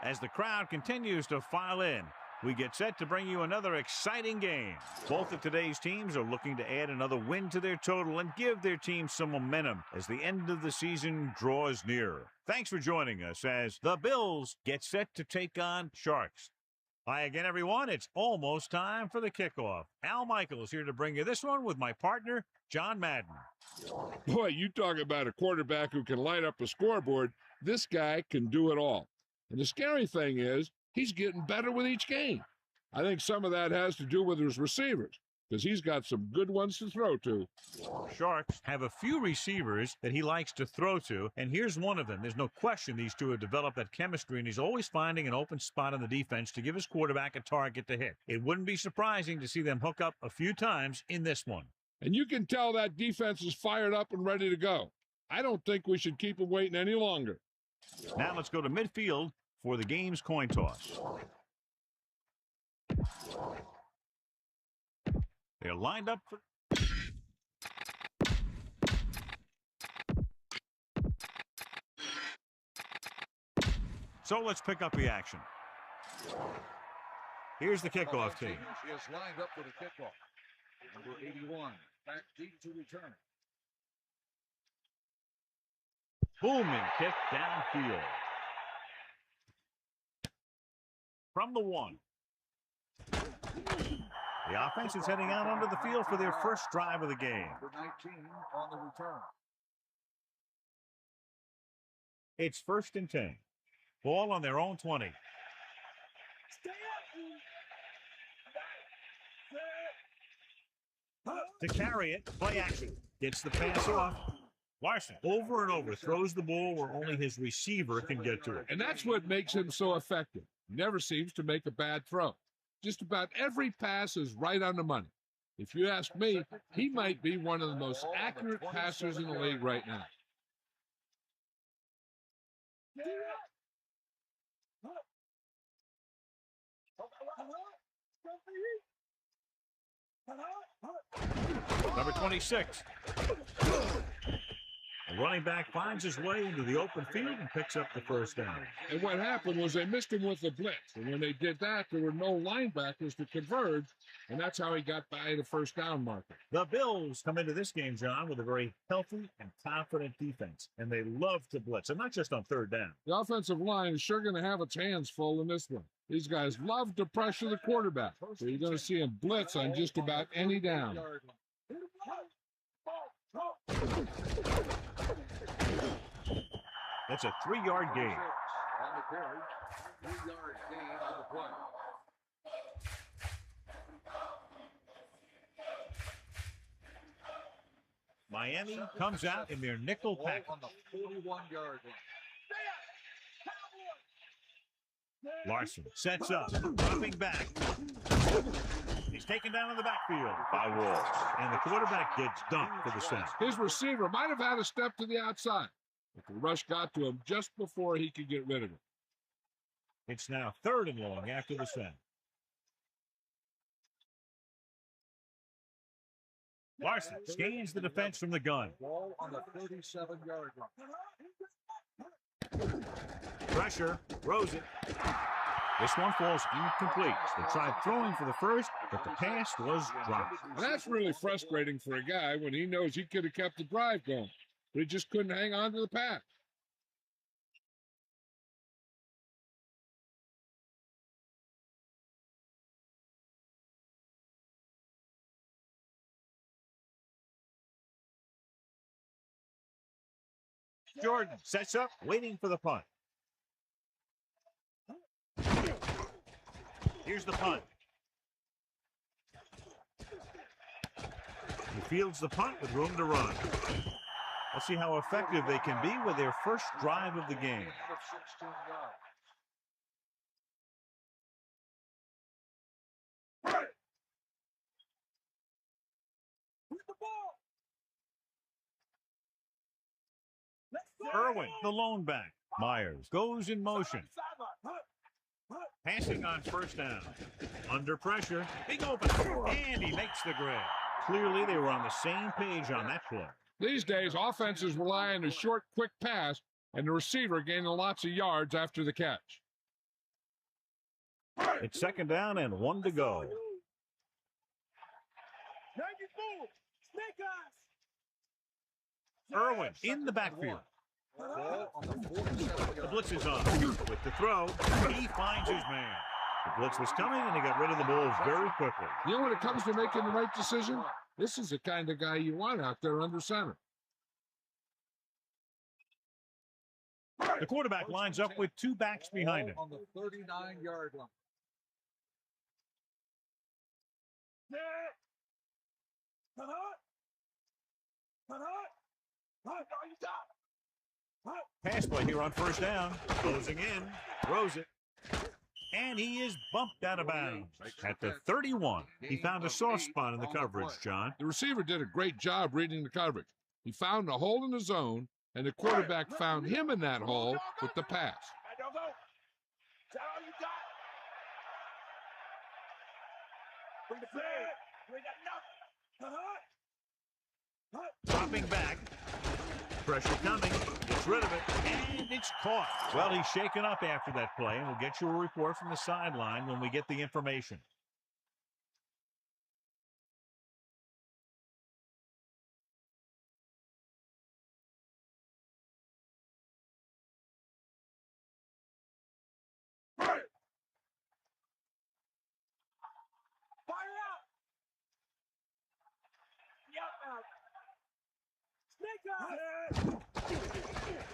As the crowd continues to file in, we get set to bring you another exciting game. Both of today's teams are looking to add another win to their total and give their team some momentum as the end of the season draws nearer. Thanks for joining us as the Bills get set to take on Sharks. Hi again, everyone. It's almost time for the kickoff. Al Michaels here to bring you this one with my partner, John Madden. Boy, you talk about a quarterback who can light up a scoreboard. This guy can do it all. And the scary thing is, he's getting better with each game. I think some of that has to do with his receivers, because he's got some good ones to throw to. Sharks have a few receivers that he likes to throw to, and here's one of them. There's no question these two have developed that chemistry, and he's always finding an open spot on the defense to give his quarterback a target to hit. It wouldn't be surprising to see them hook up a few times in this one. And you can tell that defense is fired up and ready to go. I don't think we should keep them waiting any longer. Now let's go to midfield for the game's coin toss. They're lined up for... So let's pick up the action. Here's the kickoff team. She is lined up for the kickoff. Number 81, back deep to return. Booming kick downfield. From the 1. The offense is heading out onto the field for their first drive of the game. Number 19 on the return. It's 1st and 10. Ball on their own 20. To carry it, play action. Gets the pass off. Larson, over and over, throws the ball where only his receiver can get to it. And that's what makes him so effective. He never seems to make a bad throw. Just about every pass is right on the money. If you ask me, he might be one of the most accurate passers in the league right now. Number 26. The running back finds his way into the open field and picks up the first down. And what happened was they missed him with the blitz. And when they did that, there were no linebackers to converge, and that's how he got by the first down marker. The Bills come into this game, John, with a very healthy and confident defense, and they love to blitz, and not just on third down. The offensive line is sure going to have its hands full in this one. These guys love to pressure the quarterback, so you're going to see him blitz on just about any down. That's a 3-yard gain. On the carry, 3-yard gain on the play. Miami comes out in their nickel package. On the 41-yard line. Larson sets up, dropping back. He's taken down in the backfield by Walls, and the quarterback gets dumped for the sack. His receiver might have had a step to the outside, but the rush got to him just before he could get rid of it. It's now 3rd and long after the sack. Larson scans the defense from the gun. Ball on the 37-yard line. Pressure, throws it. This one falls incomplete. They tried throwing for the first, but the pass was dropped. And that's really frustrating for a guy when he knows he could have kept the drive going, but he just couldn't hang on to the pass. Jordan sets up, waiting for the punt. Here's the punt. He fields the punt with room to run. Let's see how effective they can be with their first drive of the game. Irwin, the lone back. Myers goes in motion. Passing on first down. Under pressure. Big open. And he makes the grab. Clearly, they were on the same page on that play. These days, offenses rely on a short, quick pass, and the receiver gaining lots of yards after the catch. It's second down and 1 to go. Irwin in the backfield. The blitz is on. With the throw, he finds his man. The blitz was coming, and he got rid of the ball very quickly. You know, when it comes to making the right decision, this is the kind of guy you want out there under center. The quarterback lines up with 2 backs behind him. On the 39-yard line. Pass play here on first down. Closing in. Throws it. And he is bumped out of bounds at the 31. He found a soft spot in the coverage, John. The receiver did a great job reading the coverage. He found a hole in the zone, and the quarterback found him in that hole with the pass. Dropping back. Pressure coming. Gets rid of it. And it's caught. Well, he's shaken up after that play, and we'll get you a report from the sideline when we get the information.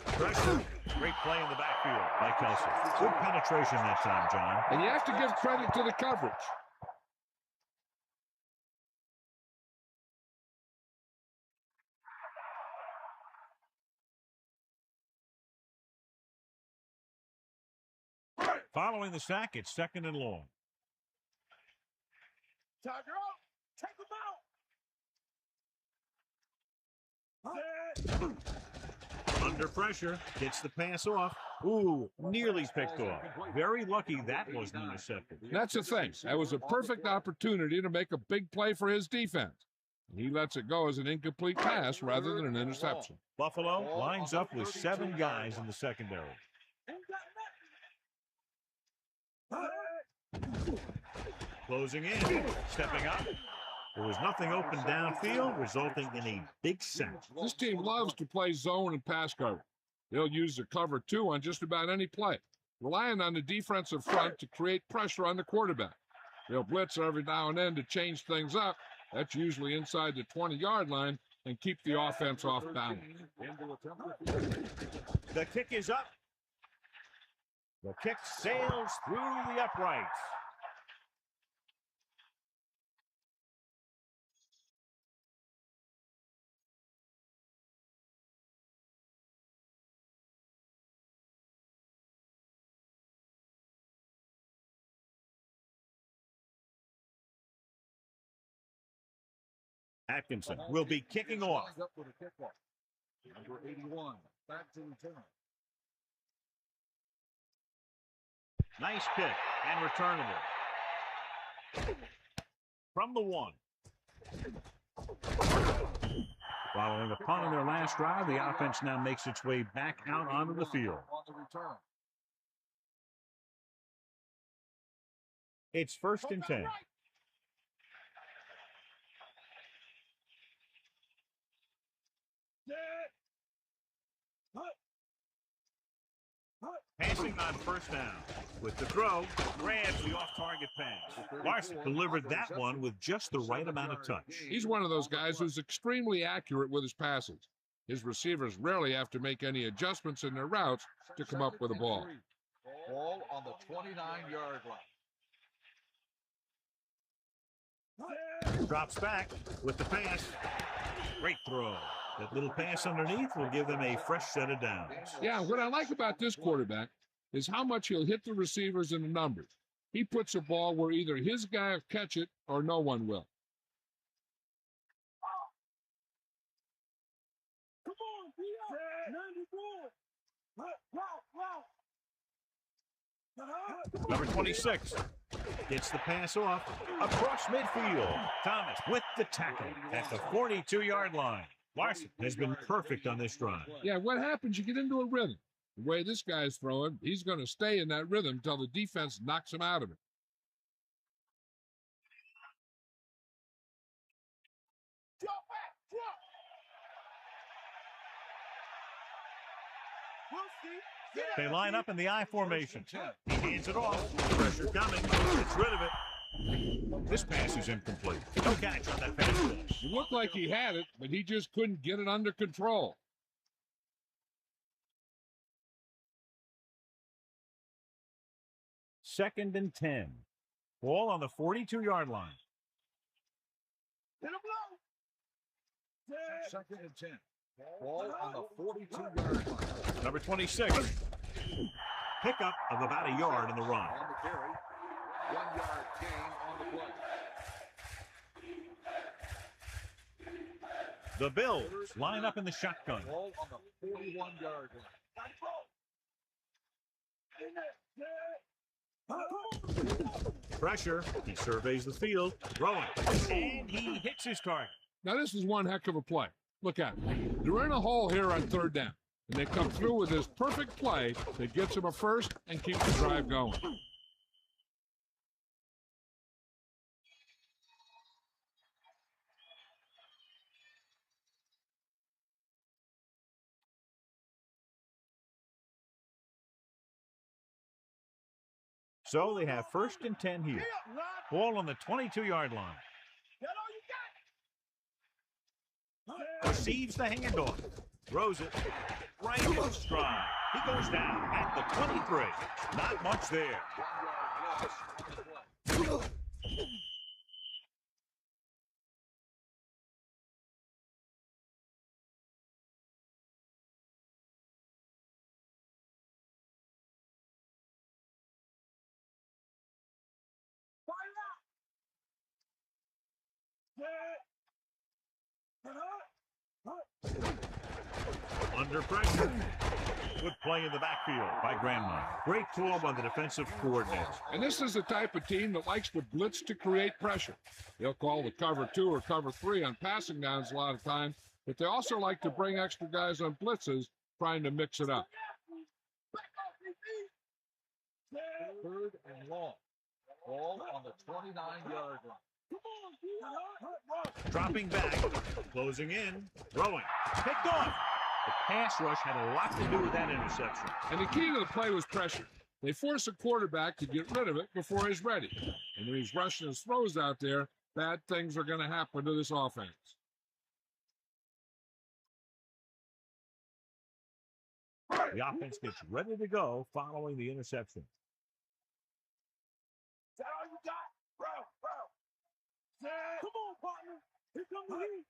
Pressure. Great play in the backfield by Kelsey. Good penetration that time, John. And you have to give credit to the coverage. Following the sack, it's second and long. Under pressure, gets the pass off. Ooh, nearly picked off. Very lucky that wasn't intercepted. That's the thing. That was a perfect opportunity to make a big play for his defense. He lets it go as an incomplete pass rather than an interception. Buffalo lines up with 7 guys in the secondary. Closing in, stepping up. There was nothing open downfield, resulting in a big sack. This team loves to play zone and pass cover. They'll use the cover 2 on just about any play, relying on the defensive front to create pressure on the quarterback. They'll blitz every now and then to change things up. That's usually inside the 20-yard line and keep the offense off balance. The kick is up. The kick sails through the uprights. Atkinson will be kicking off. Number 81, back to return. Nice kick and returnable. From the 1. Following a punt on their last drive, the offense now makes its way back out onto the field. It's first and 10. Passing on first down. With the throw, grabs the off-target pass. Larson delivered that one with just the right amount of touch. He's one of those guys who's extremely accurate with his passes. His receivers rarely have to make any adjustments in their routes to come up with a ball. Ball on the 29-yard line. Drops back with the pass. Great throw. That little pass underneath will give them a fresh set of downs. Yeah, what I like about this quarterback is how much he'll hit the receivers in the numbers. He puts a ball where either his guy will catch it or no one will. Number 26 gets the pass off across midfield. Thomas with the tackle at the 42-yard line. Larson has been perfect on this drive. Yeah, what happens? You get into a rhythm. The way this guy's throwing, he's going to stay in that rhythm until the defense knocks him out of it. They line up in the I formation. He hands it off. Pressure coming. Gets rid of it. This pass is incomplete. No catch on that pass. It looked like he had it, but he just couldn't get it under control. Second and 10. Ball on the 42-yard line. Second and 10. Ball on the 42-yard line. Number 26. Pickup of about a yard in the run. On the carry. 1 yard gain on the play. The Bills line up in the shotgun. Ball on the 41-yard line. Pressure. He surveys the field. Throwing. And he hits his target. Now, this is one heck of a play. Look at it. They're in a hole here on third down, and they come through with this perfect play that gets them a first and keeps the drive going. So they have first and 10 here. Ball on the 22-yard line. Receives the handoff. Throws it right in stride. He goes down at the 23. Not much there. Under pressure. Good play in the backfield by Grandma. Great call by the defensive coordinator. And this is the type of team that likes to blitz to create pressure. They'll call the cover 2 or cover 3 on passing downs a lot of times, but they also like to bring extra guys on blitzes, trying to mix it up. Third and long. Ball on the 29-yard line. Dropping back, closing in, throwing. Picked off. The pass rush had a lot to do with that interception. And the key to the play was pressure. They force the quarterback to get rid of it before he's ready. And when he's rushing his throws out there, bad things are going to happen to this offense. The offense gets ready to go following the interception. Is that all you got? Bro. Come on, partner. Here comes the heat.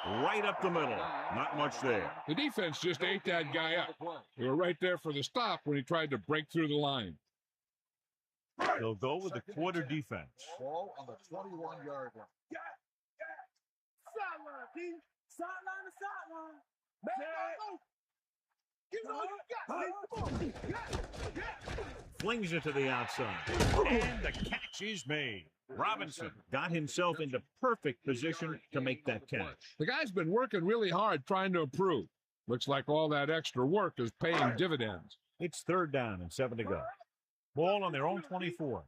Right up the middle. Not much there. The defense just ate that guy up. They were right there for the stop when he tried to break through the line. They'll go with the quarter defense. Ball on the 21-yard line. Sideline, D. Sideline to sideline. Man, give it all you got, D. Come on. Flings it to the outside. And the catch is made. Robinson got himself into perfect position to make that catch. The guy's been working really hard trying to improve. Looks like all that extra work is paying dividends. It's third down and 7 to go. Ball on their own 24.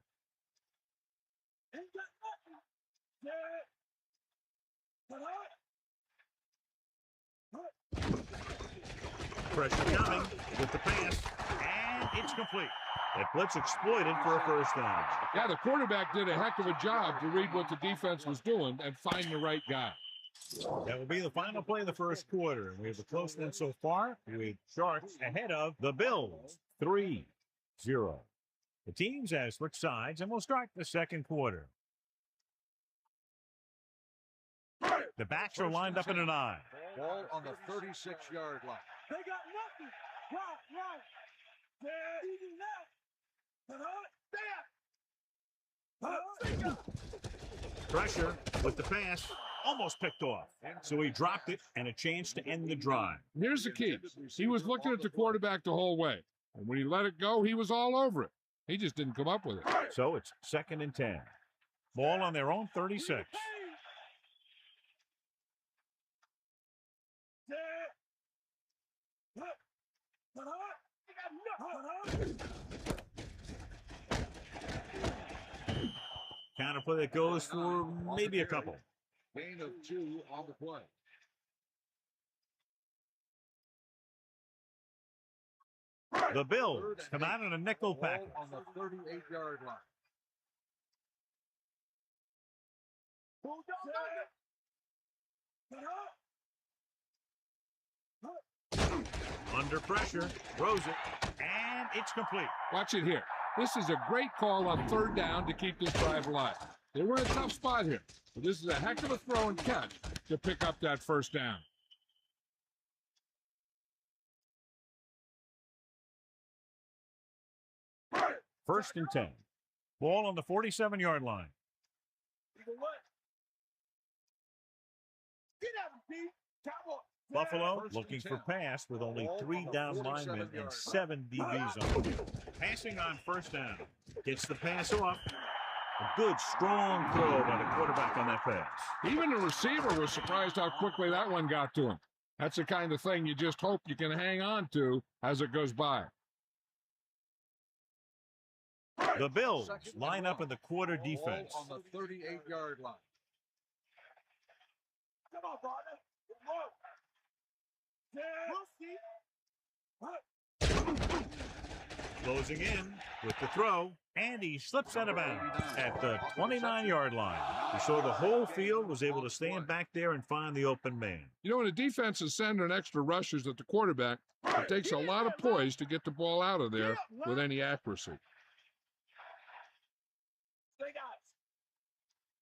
Pressure coming with the pass, and it's complete. That blitz exploited for a first down. Yeah, the quarterback did a heck of a job to read what the defense was doing and find the right guy. That will be the final play of the first quarter. We have a close one so far with Sharks ahead of the Bills, 3-0. The teams have switched sides, and we'll start the second quarter. The backs are lined up in an I. Ball on the 36-yard line. They got nothing. Right. There. Easy left. Pressure with the pass, almost picked off. So he dropped it, and a chance to end the drive. Here's the key. He was looking at the quarterback the whole way. And when he let it go, he was all over it. He just didn't come up with it. So it's 2nd and 10. Ball on their own 36. Counter play that goes for maybe a couple. Gain of 2 on the play. The Bills come out in a nickel package. Ball on the 38-yard line. Under pressure, throws it, and it's complete. Watch it here. This is a great call on third down to keep this drive alive. They were in a tough spot here, but this is a heck of a throw and catch to pick up that first down. First and 10. Ball on the 47-yard line. Buffalo looking for pass with only 3 down linemen and 7 DBs on the field. Passing on first down. Gets the pass off. A good, strong throw by the quarterback on that pass. Even the receiver was surprised how quickly that one got to him. That's the kind of thing you just hope you can hang on to as it goes by. The Bills line up in the quarter defense. On the 38-yard line. Come on, brother. Closing in with the throw, and he slips out of bounds at the 29-yard line. You saw the whole field was able to stand back there and find the open man. You know, when a defense is sending extra rushers at the quarterback, it takes a lot of poise to get the ball out of there with any accuracy.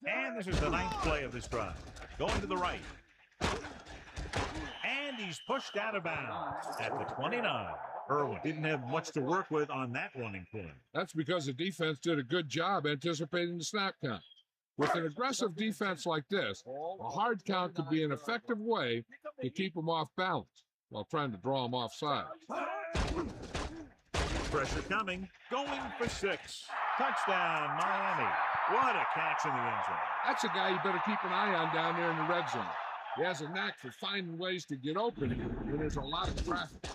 And this is the 9th play of this drive. Going to the right. And he's pushed out of bounds at the 29. Irwin didn't have much to work with on that running play. That's because the defense did a good job anticipating the snap count. With an aggressive defense like this, a hard count could be an effective way to keep them off balance while trying to draw them offside. Pressure coming, going for 6. Touchdown, Miami. What a catch in the end zone. That's a guy you better keep an eye on down there in the red zone. He has a knack for finding ways to get open when there's a lot of traffic.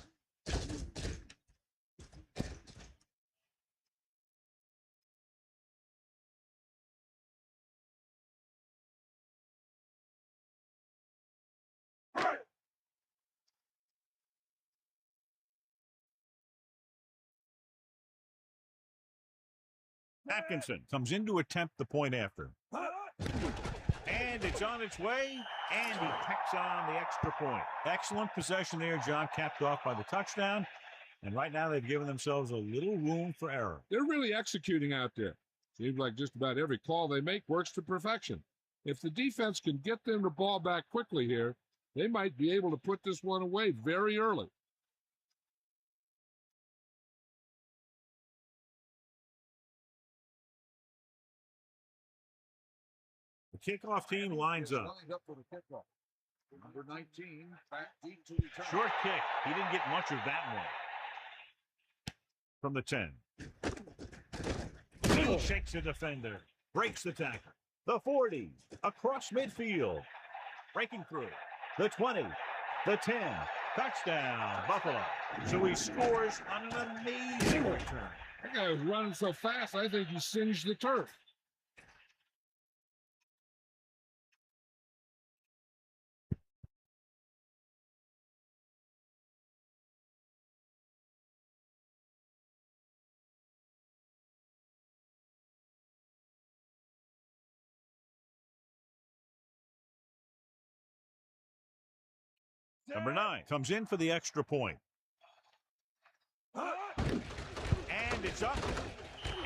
Atkinson comes in to attempt the point after. And it's on its way, and he tacks on the extra point. Excellent possession there, John, capped off by the touchdown. And right now they've given themselves a little room for error. They're really executing out there. Seems like just about every call they make works to perfection. If the defense can get them the ball back quickly here, they might be able to put this one away very early. The kickoff team lines up. Lined up for the kickoff. Number 19, back deep to return. Short kick. He didn't get much of that one. From the 10. He shakes a defender. Breaks the tackle. The 40. Across midfield. Breaking through. The 20. The 10. Touchdown, Buffalo. So he scores on an amazing return. That guy was running so fast, I think he singed the turf. Number 9 comes in for the extra point. And it's up.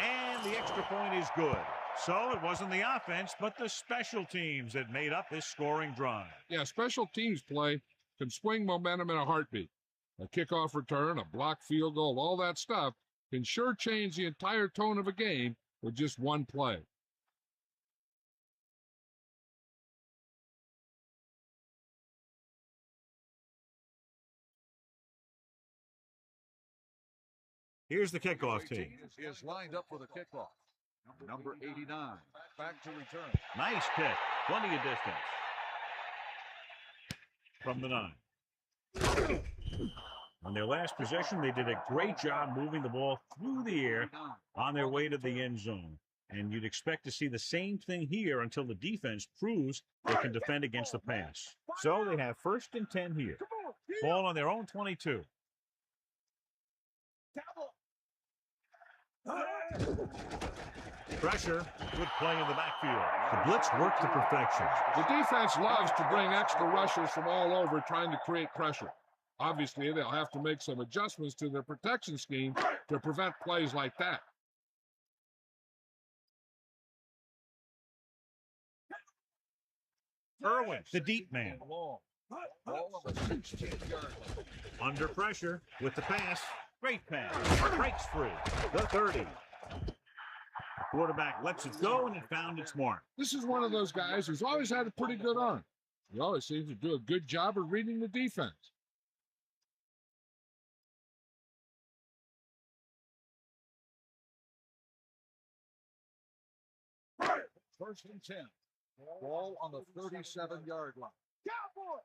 And the extra point is good. So it wasn't the offense, but the special teams that made up this scoring drive. Yeah, special teams play can swing momentum in a heartbeat. A kickoff return, a blocked field goal, all that stuff can sure change the entire tone of a game with just one play. Here's the kickoff team. Is lined up for the kickoff. Number 89, back to return. Nice kick. Plenty of distance. From the 9. On their last possession, they did a great job moving the ball through the air on their way to the end zone. And you'd expect to see the same thing here until the defense proves they can defend against the pass. So they have first and 10 here. Ball on their own 22. Pressure. Good play in the backfield. The blitz worked to perfection. The defense loves to bring extra rushers from all over trying to create pressure. Obviously, they'll have to make some adjustments to their protection scheme to prevent plays like that. Irwin, the deep man. Ball on the 16-yard line. Under pressure with the pass. Great pass. Breaks free. The 30. The quarterback lets it go, and it found its mark. This is one of those guys who's always had a pretty good arm. He always seems to do a good job of reading the defense. First and 10. Ball on the 37-yard line. Cowboy!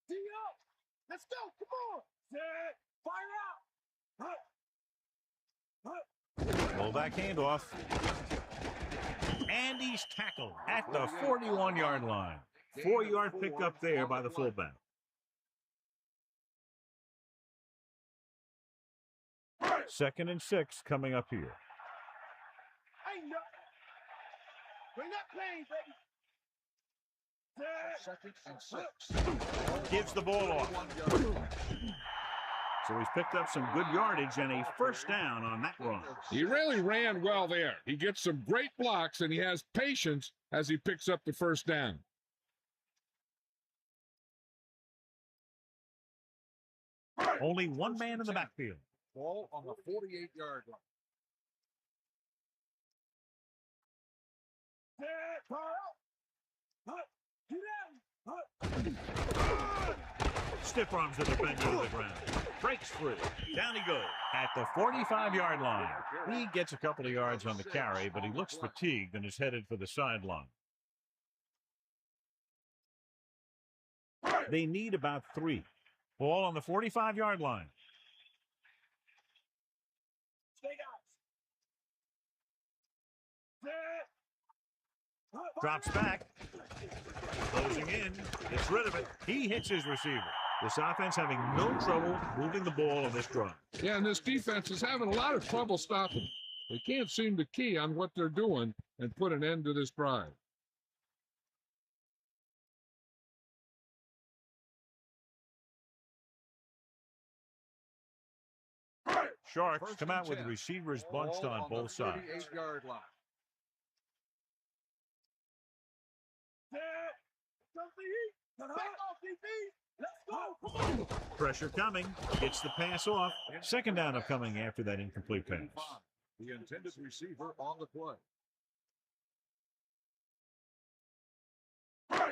D up! Let's go! Come on! Set! Fire out! Fullback handoff. And he's tackled at the 41-yard line. 4-yard pickup there by the fullback. Second and 6 coming up here. Ain't nothing. Bring that plane, baby. Second and 6. Gives the ball off. 41 yards. So he's picked up some good yardage and a first down on that run. He really ran well there. He gets some great blocks, and he has patience as he picks up the first down. Only one man in the backfield. Ball on the 48-yard line. Set! Fire out! Get down! Stiff arms the defender to the ground. Breaks free. Down he goes at the 45-yard line. He gets a couple of yards on the carry, but he looks fatigued and is headed for the sideline. They need about 3. Ball on the 45-yard line. Stay guys. Set! Drops back. Closing in. Gets rid of it. He hits his receiver. This offense having no trouble moving the ball on this drive. Yeah, and this defense is having a lot of trouble stopping. They can't seem to key on what they're doing and put an end to this drive. Sharks come out with receivers bunched on both sides. 38-yard line. Set! Something to eat! Back off, DB! Let's go! Come on! Pressure coming. Gets the pass off. Second down upcoming after that incomplete pass. The intended receiver on the play.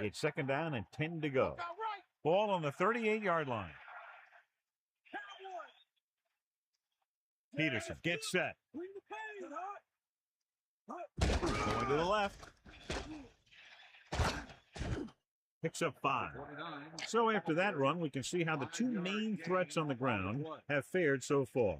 It's second down and 10 to go. All right! Ball on the 38-yard line. Peterson gets set. Bring the pain, Going to the left. Picks up 5. 29. So after that run, we can see how the two main threats on the ground have fared so far.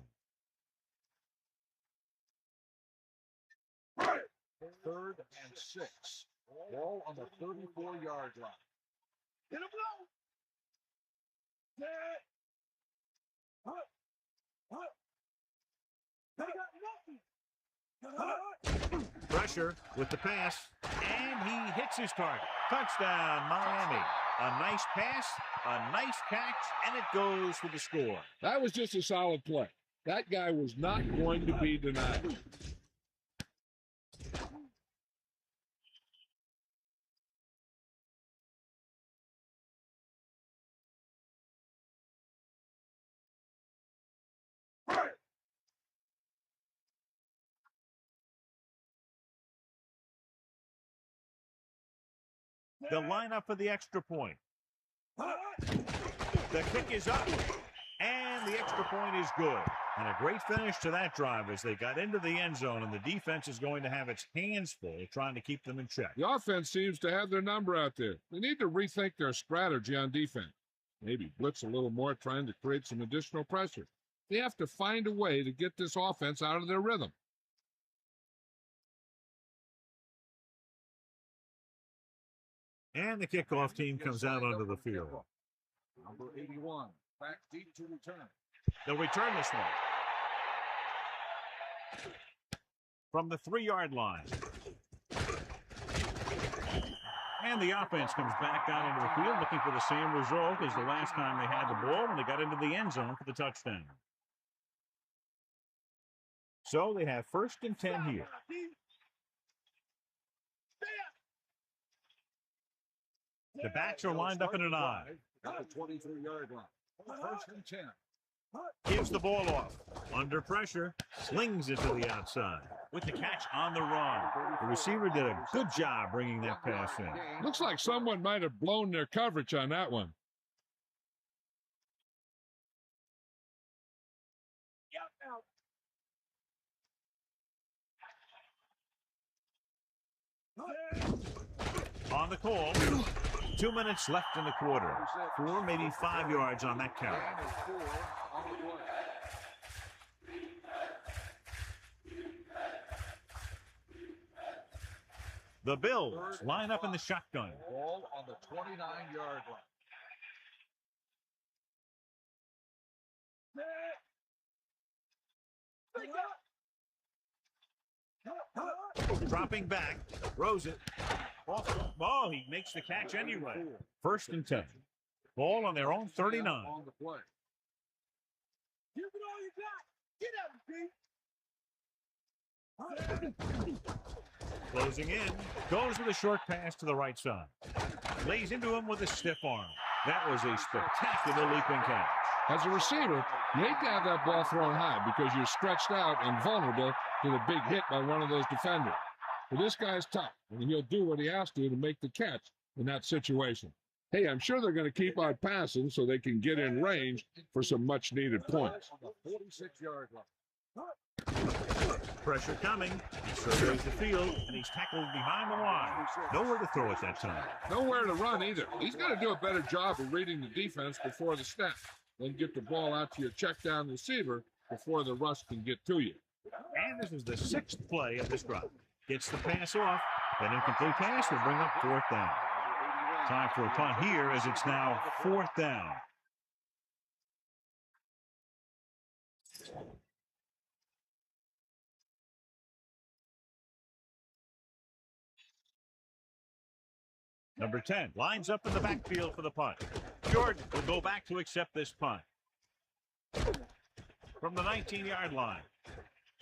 Third and 6. Ball on the 34-yard line. Get him low! Set! They got nothing! Pressure with the pass, and he hits his target. Touchdown, Miami. A nice pass, a nice catch, and it goes for the score. That was just a solid play. That guy was not going to be denied. They'll line up for the extra point. The kick is up, and the extra point is good. And a great finish to that drive as they got into the end zone, and the defense is going to have its hands full trying to keep them in check. The offense seems to have their number out there. They need to rethink their strategy on defense. Maybe blitz a little more, trying to create some additional pressure. They have to find a way to get this offense out of their rhythm. And the kickoff team comes out onto the field. Number 81, back deep to return. They'll return this one. from the 3-yard line. And the offense comes back out into the field looking for the same result as the last time they had the ball when they got into the end zone for the touchdown. So they have 1st and 10 here. The backs are lined up in an I. At the 23-yard line. 1st and 10. Gives the ball off. Under pressure. Slings it to the outside. With the catch on the run. The receiver did a good job bringing that pass in. Looks like someone might have blown their coverage on that one. On the call. 2 minutes left in the quarter. 4, maybe 5 yards on that carry. The Bills line up in the shotgun. Ball on the 29-yard line. Dropping back. Throws it. Oh, he makes the catch anyway. 1st and 10. Ball on their own 39. On the play. Give it all you got. Get up, Pete. Closing in. Goes with a short pass to the right side. Lays into him with a stiff arm. That was a spectacular leaping catch. As a receiver, you hate to have that ball thrown high because you're stretched out and vulnerable to the big hit by one of those defenders. But this guy's tough, and he'll do what he has to make the catch in that situation. Hey, I'm sure they're going to keep on passing so they can get in range for some much-needed points. On the 46-yard line. Pressure coming. He surveys the field, and he's tackled behind the line. Nowhere to throw at that time. Nowhere to run either. He's got to do a better job of reading the defense before the snap. Then get the ball out to your check-down receiver before the rush can get to you. And this is the 6th play of this drive. Gets the pass off. That incomplete pass will bring up 4th down. Time for a punt here as it's now 4th down. Number 10 lines up in the backfield for the punt. Jordan will go back to accept this punt. From the 19-yard line.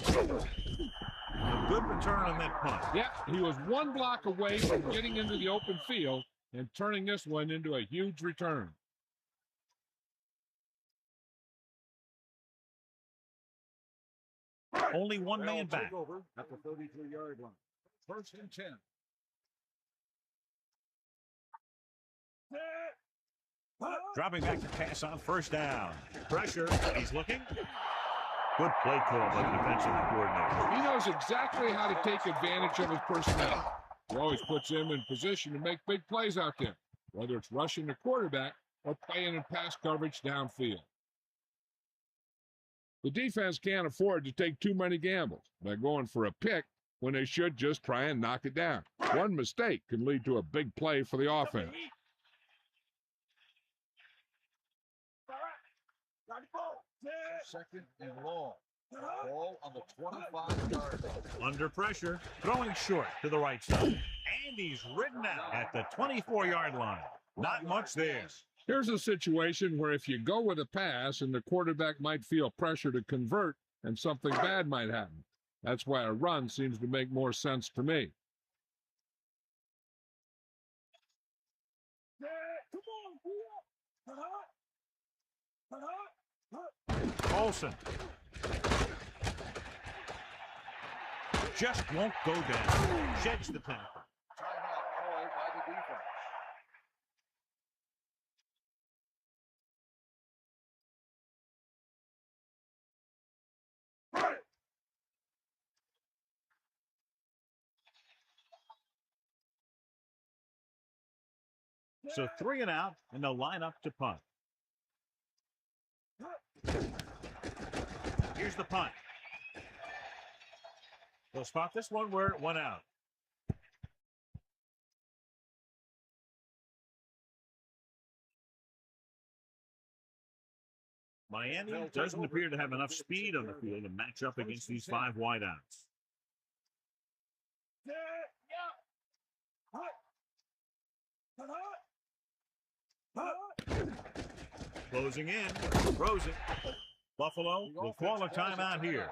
A good return on that punt. Yeah, he was 1 block away from getting into the open field and turning this one into a huge return. Only one man back. Over at the 33-yard line. 1st and 10. Dropping back to pass on 1st down. Pressure. He's looking. Good play call by the defensive coordinator. He knows exactly how to take advantage of his personnel. He always puts him in position to make big plays out there, whether it's rushing the quarterback or playing in pass coverage downfield. The defense can't afford to take too many gambles by going for a pick when they should just try and knock it down. One mistake can lead to a big play for the offense. 2nd and long. Ball on the 25-yard line. Under pressure, throwing short to the right side. And he's ridden out at the 24-yard line. Not much there. Here's a situation where if you go with a pass and the quarterback might feel pressure to convert and something bad might happen. That's why a run seems to make more sense to me. Olsen. Just won't go down. Sheds the tackle. Timeout called by the defense. So 3 and out, and they'll line up to punt. Here's the punt. They'll spot this one where it went out. Miami doesn't appear to have enough speed on the field to match up against these 5 wideouts. Closing in. Throws it. Buffalo will call a timeout here.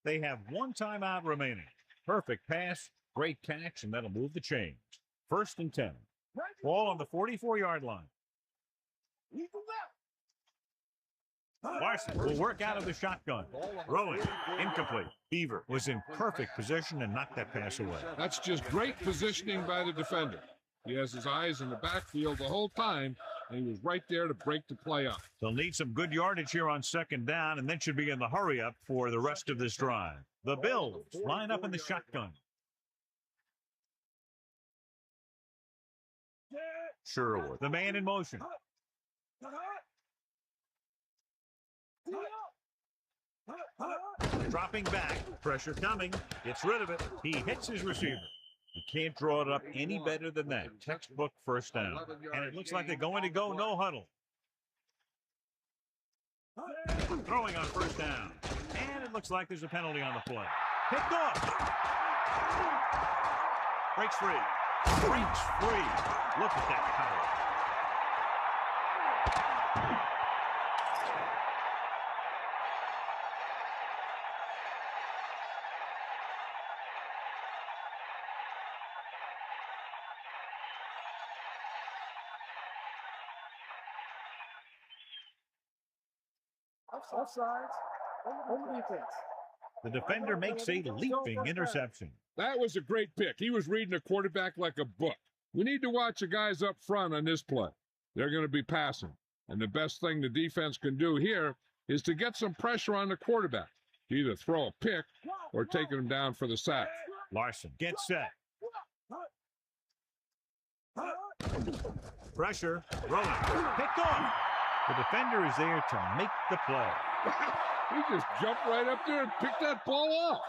They have one timeout remaining. Perfect pass, great catch, and that'll move the chains. 1st and 10. Ball on the 44-yard line. Larson will work out of the shotgun. Throwing. Incomplete. Beaver was in perfect position and knocked that pass away. That's just great positioning by the defender. He has his eyes in the backfield the whole time, and he was right there to break the play up. They'll need some good yardage here on 2nd down, and then should be in the hurry-up for the rest of this drive. The Bills line up in the shotgun. Sherwood, the man in motion. Dropping back, pressure coming, gets rid of it. He hits his receiver. You can't draw it up any better than that. Textbook 1st down. And it looks like they're going to go no huddle. Throwing on 1st down. And it looks like there's a penalty on the play. Picked off. Breaks free. Breaks free. Look at that power. Offsides. Home defense. The defender makes a leaping interception. That was a great pick. He was reading the quarterback like a book. We need to watch the guys up front on this play. They're going to be passing. And the best thing the defense can do here is to get some pressure on the quarterback. To either throw a pick or taking him down for the sack. Larson gets set. Pressure. Rolling. Picked off. The defender is there to make the play. He just jumped right up there and picked that ball off.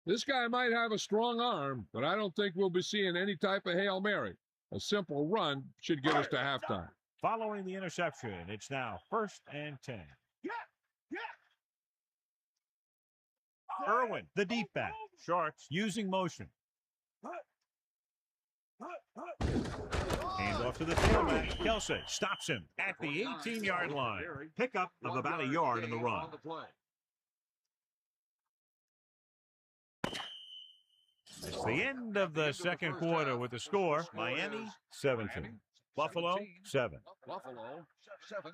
This guy might have a strong arm, but I don't think we'll be seeing any type of Hail Mary. A simple run should get us to halftime. Following the interception, it's now 1st and 10. Irwin, the deep back. Sharks using motion. Hand off to the tailback. Kelsey stops him at the 18-yard line. Pickup of about a yard in the run. It's the end of the 2nd quarter with the score. Miami 17. Buffalo 7. Buffalo 7.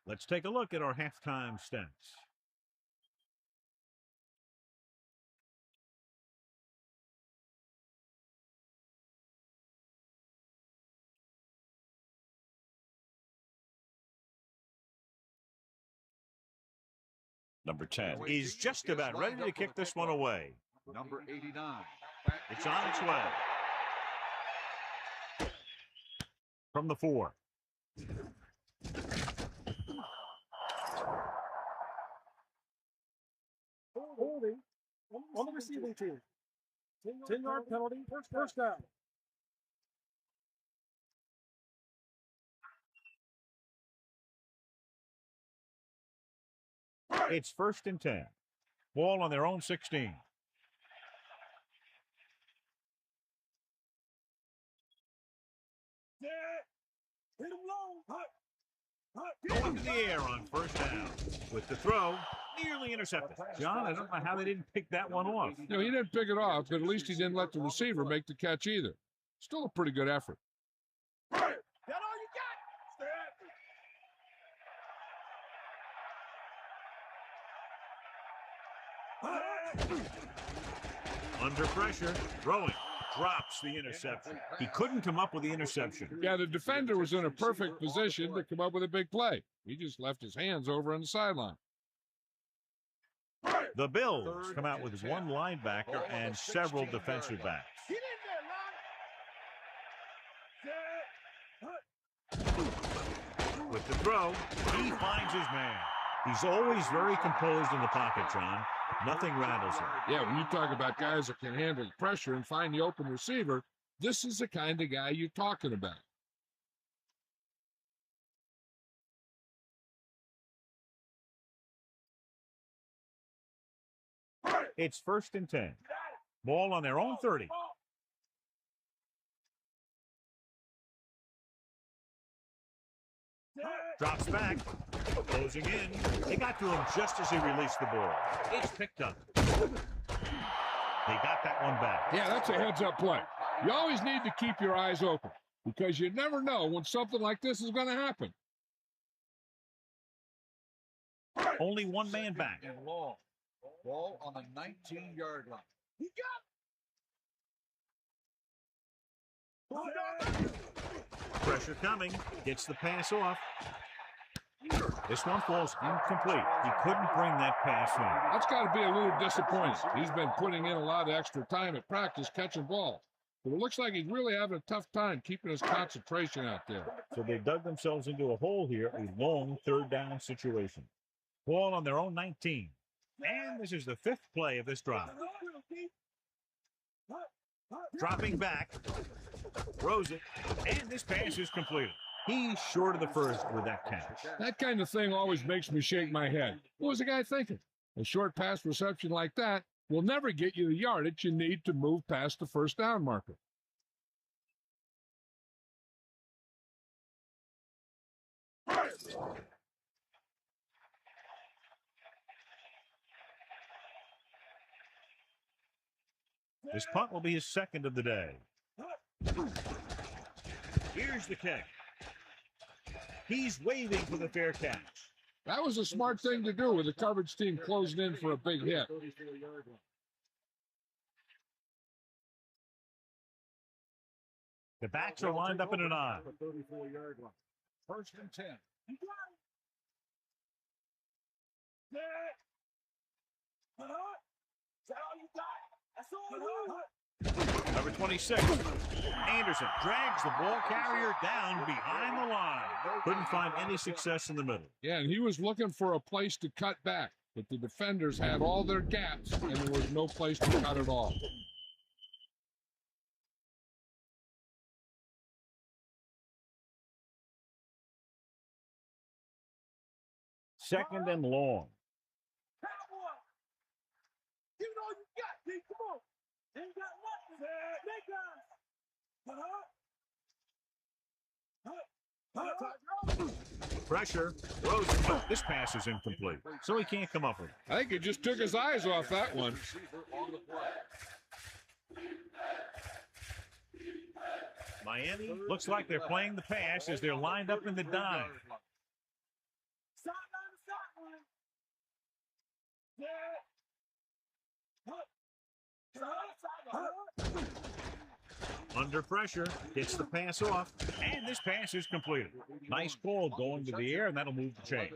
Let's take a look at our halftime stats. Number 10 is just about ready to kick this one away. Number 89. It's on its way. From the 4. Holding on the receiving team. 10-yard penalty. First down. It's 1st and 10. Ball on their own 16. Going to the air on 1st down. With the throw, nearly intercepted. John, I don't know how they didn't pick that one off. No, he didn't pick it off, but at least he didn't let the receiver make the catch either. Still a pretty good effort. Got all you got. Under pressure, throwing, drops the interception. He couldn't come up with the interception. Yeah, the defender was in a perfect position to come up with a big play. He just left his hands over on the sideline. The Bills come out with one linebacker and several defensive backs. With the throw, he finds his man. He's always very composed in the pocket, John. Nothing rattles him. Yeah, when you talk about guys that can handle pressure and find the open receiver, This is the kind of guy you're talking about. It's 1st and 10. Ball on their own 30. Drops back. Closing in. They got to him just as he released the ball. It's picked up. They got that one back. Yeah, that's a heads-up play. You always need to keep your eyes open because you never know when something like this is going to happen. Only one man back. And long. Ball on the 19-yard line. He got it. Pressure coming. Gets the pass off. This one falls incomplete. He couldn't bring that pass in. That's got to be a little disappointing. He's been putting in a lot of extra time at practice catching balls. But it looks like he's really having a tough time keeping his concentration out there. So they dug themselves into a hole here, a long 3rd down situation. Ball on their own 19. And this is the 5th play of this drive. Dropping back. Throws it. And this pass is completed. He's short of the first with that catch. That kind of thing always makes me shake my head. What was the guy thinking? A short pass reception like that will never get you the yardage you need to move past the 1st down marker. This punt will be his 2nd of the day. Here's the kick. He's waving for the fair catch. That was a smart thing to do with the coverage team closing in for a big hit. The backs are lined up in an eye. 34-yard line. 1st and 10. Number 26. Anderson drags the ball carrier down behind the line. Couldn't find any success in the middle. Yeah, and he was looking for a place to cut back, but the defenders had all their gaps, and there was no place to cut at all. Second and long. Give it all you got, G. Come on. Ain't got nothing. Pressure. Throws it. But this pass is incomplete, so he can't come up with it. I think he just took his eyes off that one. Miami looks like they're playing the pass as they're lined up in the dime. Under pressure, gets the pass off, and this pass is completed. Nice ball going to the air, and that'll move the chain.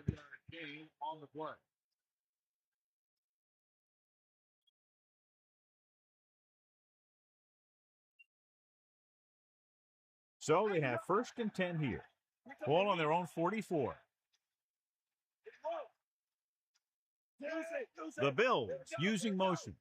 So they have 1st and 10 here. Ball on their own 44. The Bills using motion.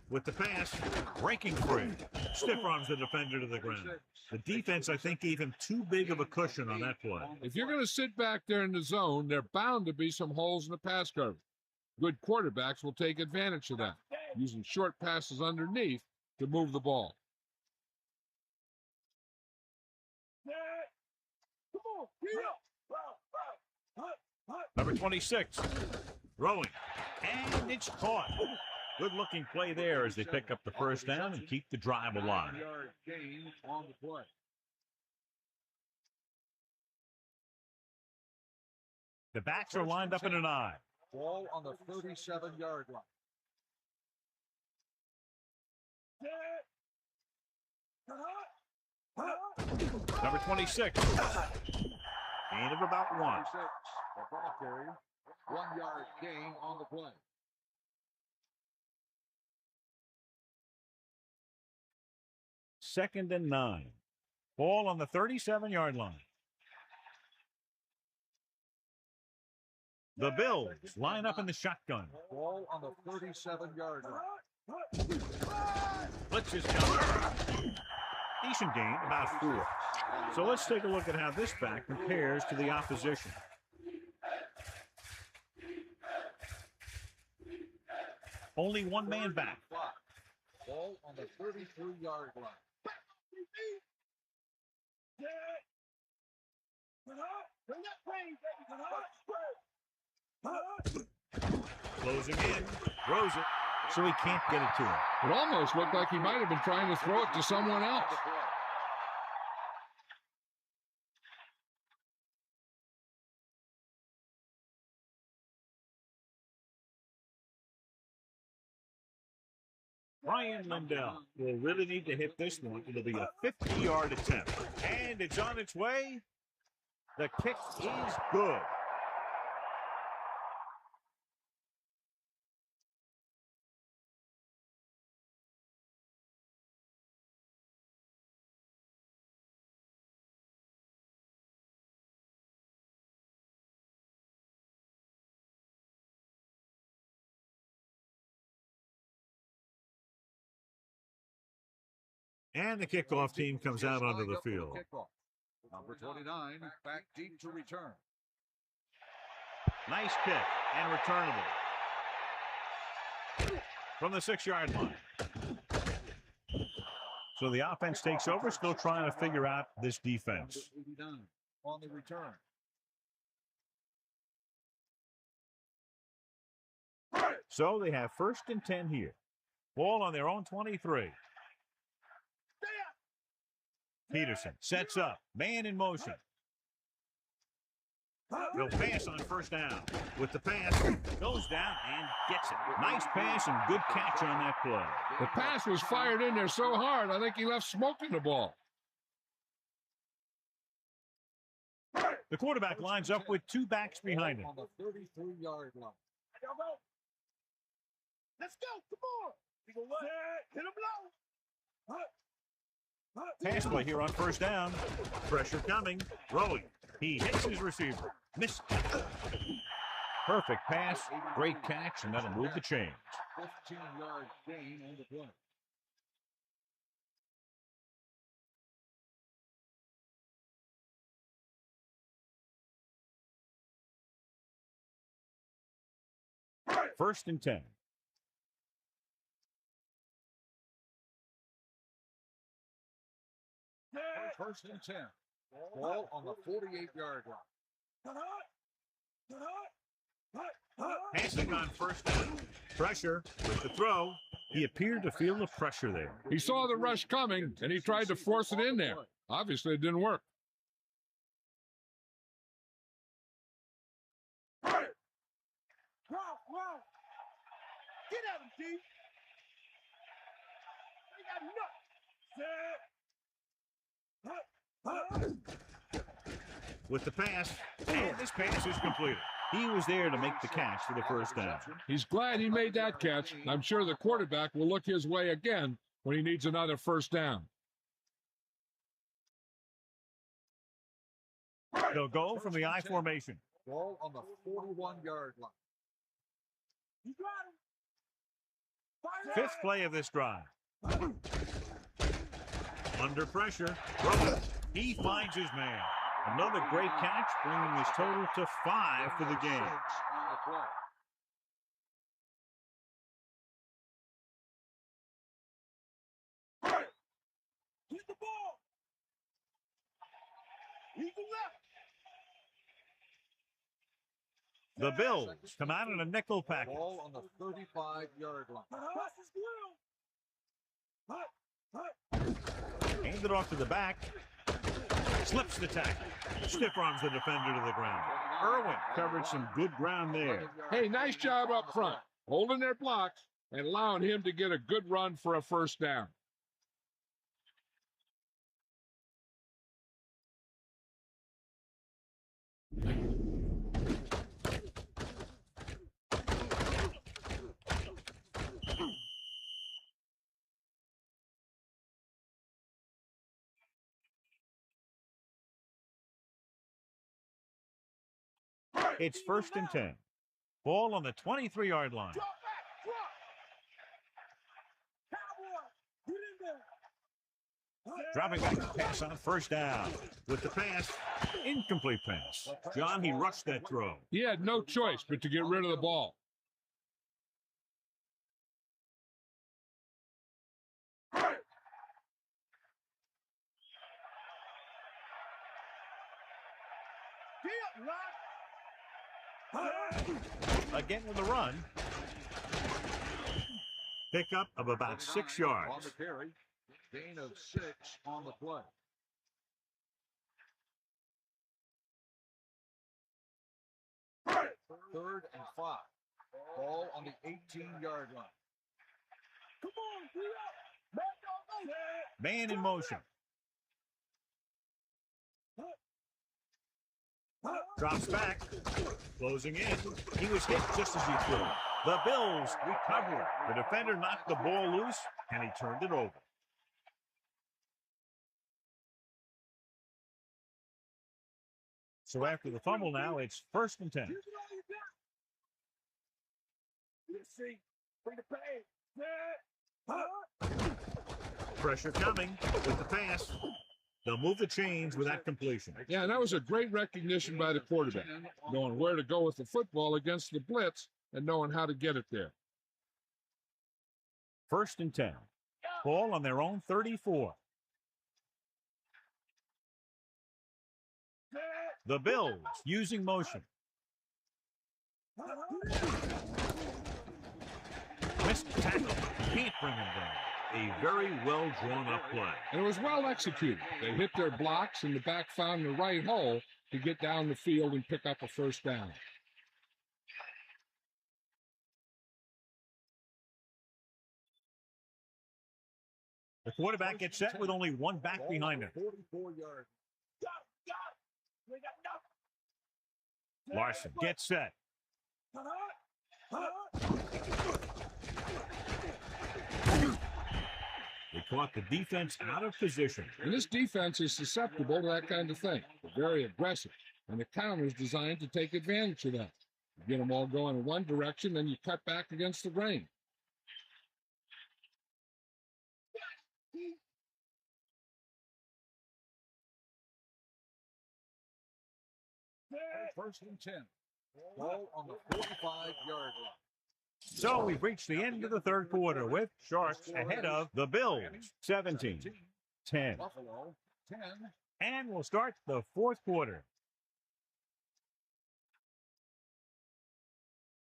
With the pass, breaking free. Stiff arms the defender to the ground. The defense, I think, gave him too big of a cushion on that play. If you're going to sit back there in the zone, there are bound to be some holes in the pass coverage. Good quarterbacks will take advantage of that, using short passes underneath to move the ball. Number 26, throwing, and it's caught. Good-looking play there as they pick up the 1st down and keep the drive alive. The backs are lined up in an eye. Ball on the 37-yard line. Number 26. Gain of about 1. The ball carrier. 1-yard gain on the play. Second and 9. Ball on the 37-yard line. The Bills line up in the shotgun. Ball on the 37-yard line. Blitz is coming. Decent gain, about 4. So let's take a look at how this back compares to the opposition. Only one man back. Ball on the 33-yard line. Closing in, throws it, so he can't get it to him. It almost looked like he might have been trying to throw it to someone else. Brian Lindell will really need to hit this one. It'll be a 50-yard attempt. And it's on its way. The kick is good. And the kickoff team comes out onto the field. Number 29, back deep to return. Nice kick and returnable. From the 6-yard line. So the offense takes over, still trying to figure out this defense. On the return. So they have 1st and 10 here. Ball on their own 23. Peterson sets up. Man in motion. They'll pass on 1st down. With the pass, goes down and gets it. Nice pass and good catch on that play. The pass was fired in there so hard, I think he left smoke in the ball. The quarterback lines up with 2 backs behind him. On the 33-yard line. Let's go. Come on. Hit him low. Pass play here on 1st down. Pressure coming. Throwing. He hits his receiver. Missed. Perfect pass. Great catch, and that'll move the chains. 15-yard gain on the play. First and 10. First and 10. Ball on the 48-yard line. Passing on 1st down. Pressure with the throw. He appeared to feel the pressure there. He saw the rush coming, and he tried to force it in there. Obviously, it didn't work. Wow. Get at him, D. They got nuts. With the pass, and this pass is completed. He was there to make the catch for the 1st down. He's glad he made that catch. I'm sure the quarterback will look his way again when he needs another 1st down. They'll go from the I formation. Ball on the 41-yard line. You got him. 5th play of this drive. Under pressure. Throw. He finds his man. Another great catch, bringing his total to 5 for the game. Hit the ball. Eagle left. The Bills come out in a nickel package. Ball on the 35-yard line. Hands it off to the back. Slips the tackle. Stiff arms the defender to the ground. Irwin covered some good ground there. Hey, nice job up front, holding their blocks and allowing him to get a good run for a 1st down. It's 1st and 10. Ball on the 23-yard line. Drop back. Drop. Cowboy. Get in there. Dropping back to pass on first down. With the pass, incomplete pass. John, he rushed that throw. He had no choice but to get rid of the ball. Again with the run. Pickup of about 6 yards. On the carry, gain of 6 on the play. Third and 5. Ball on the 18-yard line. Come on, get up. Man, don't go. Man in motion. Drops back. Closing in. He was hit just as he threw. The Bills recover. The defender knocked the ball loose, and he turned it over. So after the fumble now, it's 1st and 10. Use it all you got. Let's see. Bring the pass. Pressure coming with the pass. They'll move the chains with that completion. Yeah, and that was a great recognition by the quarterback, knowing where to go with the football against the blitz and knowing how to get it there. 1st and 10. Ball on their own 34. The Bills using motion. Missed tackle. Can't bring him down. A very well drawn up play. And it was well executed. They hit their blocks and the back found the right hole to get down the field and pick up a first down. The quarterback gets set with only one back behind him. 44 yards. We got nothing. Larson gets set. They caught the defense out of position. And this defense is susceptible to that kind of thing. They're very aggressive. And the counter is designed to take advantage of that. You get them all going in one direction, then you cut back against the grain. First and 10. Ball on the 45-yard line. So we've reached the end of the third quarter with Sharks ahead of the Bills, 17-10. Buffalo, 10. And we'll start the fourth quarter.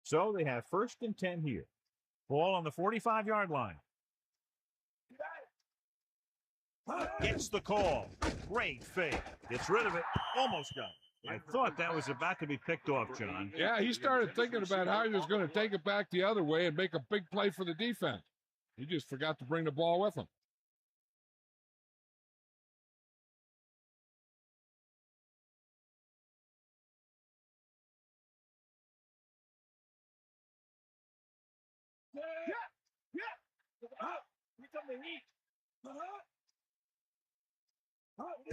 So they have 1st and 10 here. Ball on the 45-yard line. Gets the call. Great fake. Gets rid of it. Almost got it. I thought that was about to be picked off, John. Yeah, he started thinking about how he was going to take it back the other way and make a big play for the defense. He just forgot to bring the ball with him.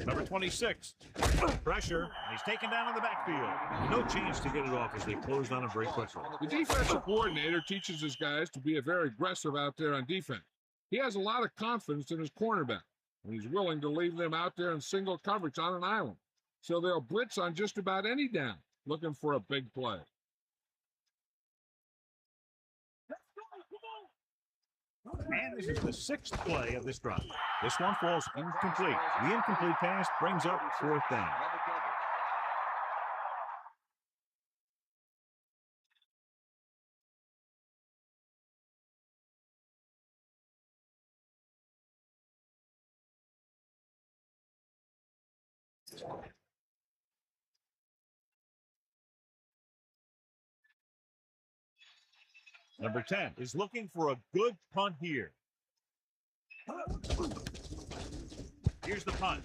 Number 26. Pressure. And he's taken down in the backfield. No chance to get it off as they closed on him very quickly. The defensive coordinator teaches his guys to be very aggressive out there on defense. He has a lot of confidence in his cornerback, and he's willing to leave them out there in single coverage on an island. So they'll blitz on just about any down, looking for a big play. And this is the 6th play of this drive. This one falls incomplete. The incomplete pass brings up 4th down. Number 10 is looking for a good punt here. Here's the punt.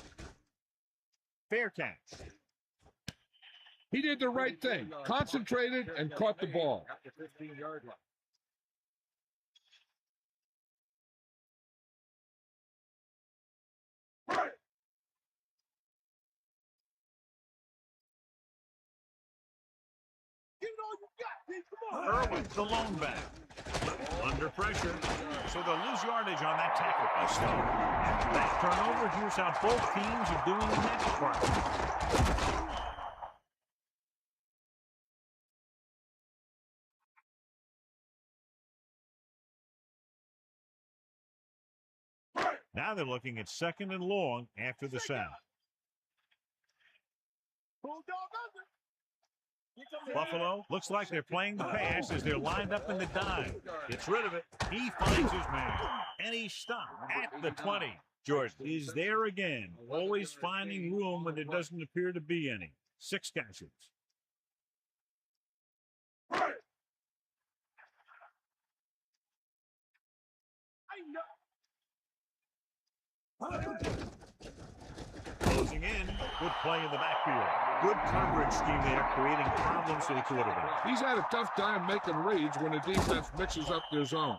Fair catch. He did the right thing, concentrated and caught the ball. At the 15-yard line. Give it all you got, D. Come on. Irwin, the lone back. Under pressure, so they'll lose yardage on that tackle by Stone. After that turnover, here's how both teams are doing in that department. Now they're looking at 2nd and long after the sack. Bulldog under. Buffalo looks like they're playing the pass as they're lined up in the dime. Gets rid of it. He finds his man, and he's stopped at the 20. Jordan is there again, always finding room when there doesn't appear to be any. 6 catches. Closing in, good play in the backfield. Good coverage scheme there, creating problems for the quarterback. He's had a tough time making reads when the defense mixes up their zone.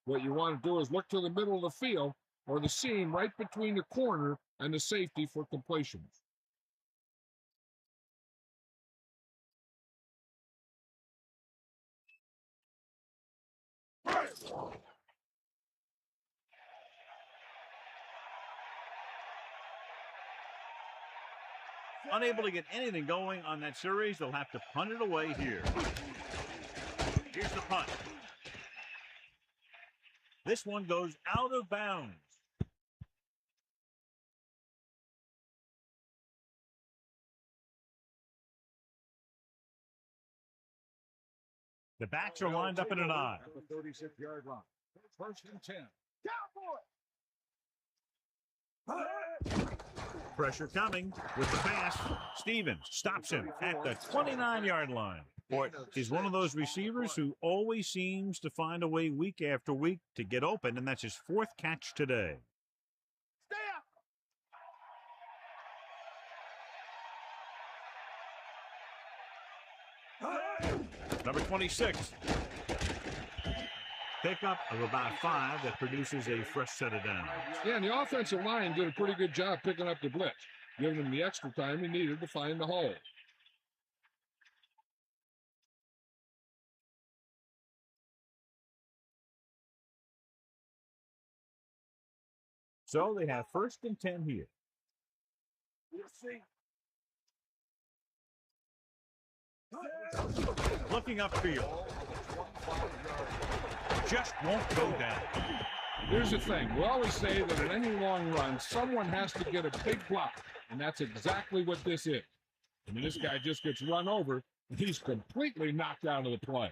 What you want to do is look to the middle of the field or the seam right between the corner and the safety for completions. Unable to get anything going on that series, they'll have to punt it away here. Here's the punt. This one goes out of bounds. The backs are lined up in an I. 36-yard line. 1st and 10. Cowboy. Pressure coming with the pass. Stevens stops him at the 29-yard line. Boy, he's one of those receivers who always seems to find a way week after week to get open, and that's his 4th catch today. Stay up. Number 26. Pickup of about 5 that produces a fresh set of downs. Yeah, and the offensive line did a pretty good job picking up the blitz, giving him the extra time he needed to find the hole. So they have 1st and 10 here. We'll see. Looking upfield. Just won't go down. Here's the thing. We always say that in any long run, someone has to get a big block, and that's exactly what this is. I mean, this guy just gets run over, and he's completely knocked out of the play.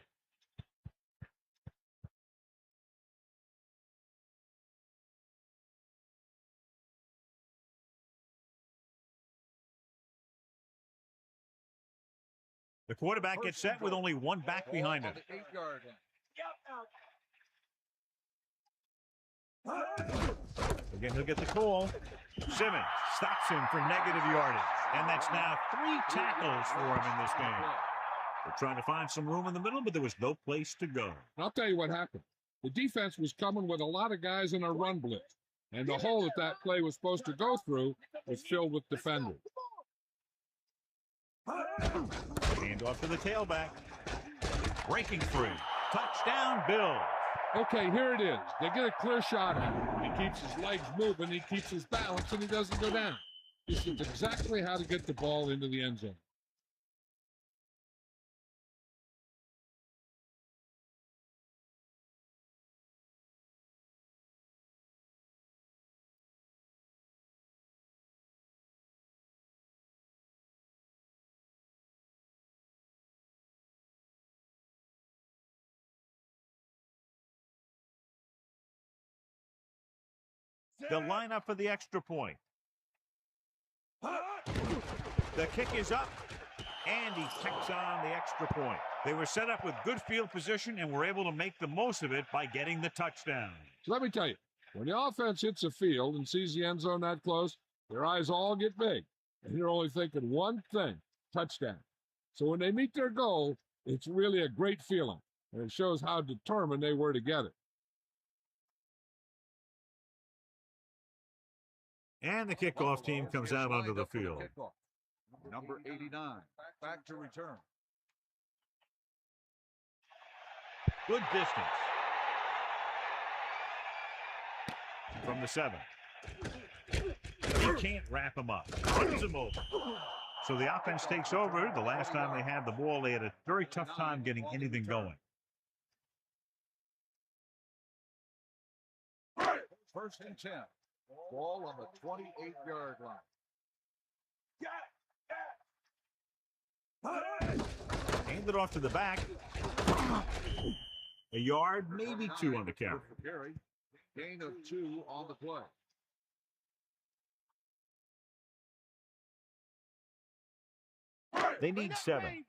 The quarterback gets set with only 1 back behind him. 8-yard line. Again, he'll get the call. Simmons stops him for negative yardage. And that's now 3 tackles for him in this game. They're trying to find some room in the middle, but there was no place to go. I'll tell you what happened. The defense was coming with a lot of guys in a run blitz, and the hole that play was supposed to go through was filled with defenders. Hand off to the tailback. Breaking free. Touchdown, Bill. Okay, here it is. They get a clear shot at him. He keeps his legs moving, he keeps his balance, and he doesn't go down. This is exactly how to get the ball into the end zone. They'll line up for the extra point. The kick is up, and he kicks on the extra point. They were set up with good field position and were able to make the most of it by getting the touchdown. So let me tell you, when the offense hits a field and sees the end zone that close, their eyes all get big, and they're only thinking one thing, touchdown. So when they meet their goal, it's really a great feeling, and it shows how determined they were to get it. And the kickoff team comes out onto the field. Number 89, back to return. Good distance. From the 7. He can't wrap him up. Runs him over. So the offense takes over. The last time they had the ball, they had a very tough time getting anything going. First and 10. Ball on the 28-yard line. Hand it off to the back. A yard, maybe 2 on the carry. Gain of 2 on the play. They need 7.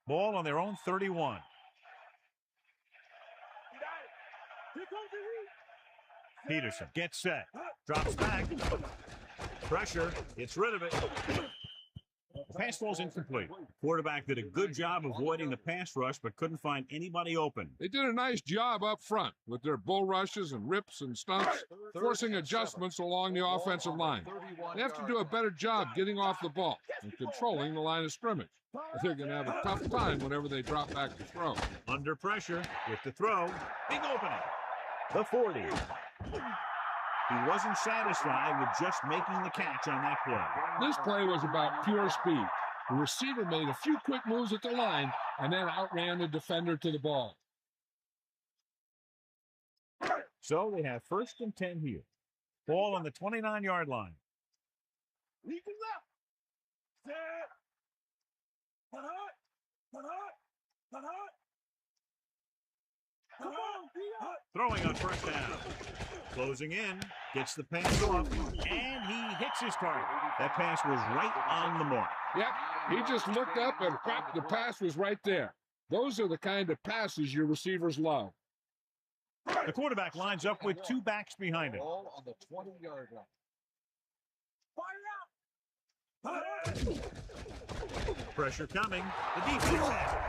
Ball on their own 31. Peterson gets set. Drops back. Pressure. Gets rid of it. The pass ball's incomplete. Quarterback did a good job avoiding the pass rush, but couldn't find anybody open. They did a nice job up front with their bull rushes and rips and stunts, forcing adjustments along the offensive line. They have to do a better job getting off the ball and controlling the line of scrimmage. They're going to have a tough time whenever they drop back to throw. Under pressure with the throw. Big opening. The 40. He wasn't satisfied with just making the catch on that play. This play was about pure speed. The receiver made a few quick moves at the line and then outran the defender to the ball. So they have first and 10 here. Ball on the 29-yard line. Throwing on first down. Closing in, gets the pass off, and he hits his target. That pass was right on the mark. Yep, he just looked up and the pass was right there. Those are the kind of passes your receivers love. The quarterback lines up with 2 backs behind him. Ball on the 20-yard line. Pressure coming. The defense has it.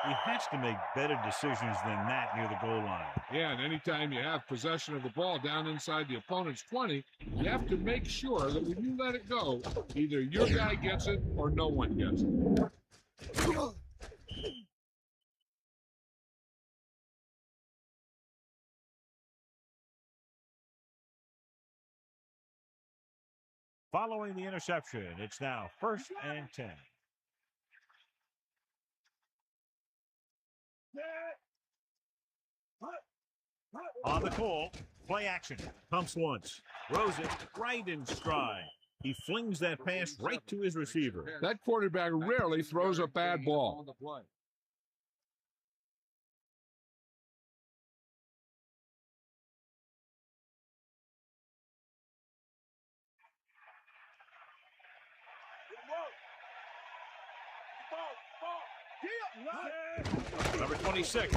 He has to make better decisions than that near the goal line. Yeah, and anytime you have possession of the ball down inside the opponent's 20, you have to make sure that when you let it go, either your guy gets it or no one gets it. Following the interception, it's now first and 10. On the call, play action. Pumps once, throws it right in stride. He flings that pass right to his receiver. That quarterback rarely throws a bad ball. Number 26.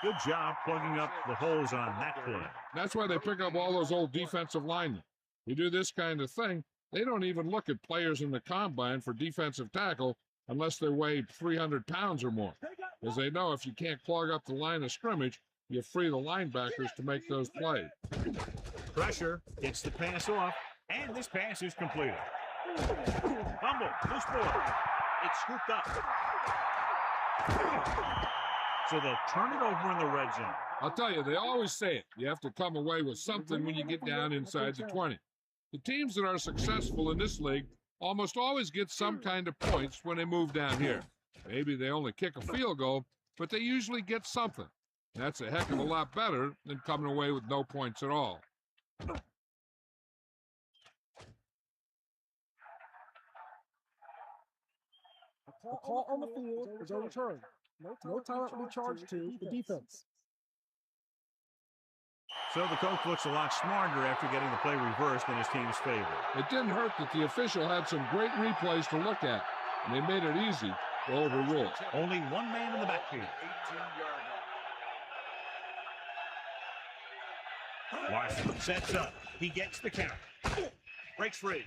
Good job plugging up the holes on that play. That's why they pick up all those old defensive linemen. You do this kind of thing, they don't even look at players in the combine for defensive tackle unless they weigh 300 pounds or more, because they know if you can't clog up the line of scrimmage, you free the linebackers to make those plays. Pressure gets the pass off, and this pass is completed. Fumble, loose ball. It's scooped up. So they'll turn it over in the red zone. I'll tell you, they always say it. You have to come away with something when you get down inside the 20. The teams that are successful in this league almost always get some kind of points when they move down here. Maybe they only kick a field goal, but they usually get something. That's a heck of a lot better than coming away with no points at all. The call on the field is overturned. No time will be charged to the defense. So the coach looks a lot smarter after getting the play reversed in his team's favor. It didn't hurt that the official had some great replays to look at, and they made it easy to overrule. Only one man in the backfield. Larson sets up. He gets the count. Breaks free.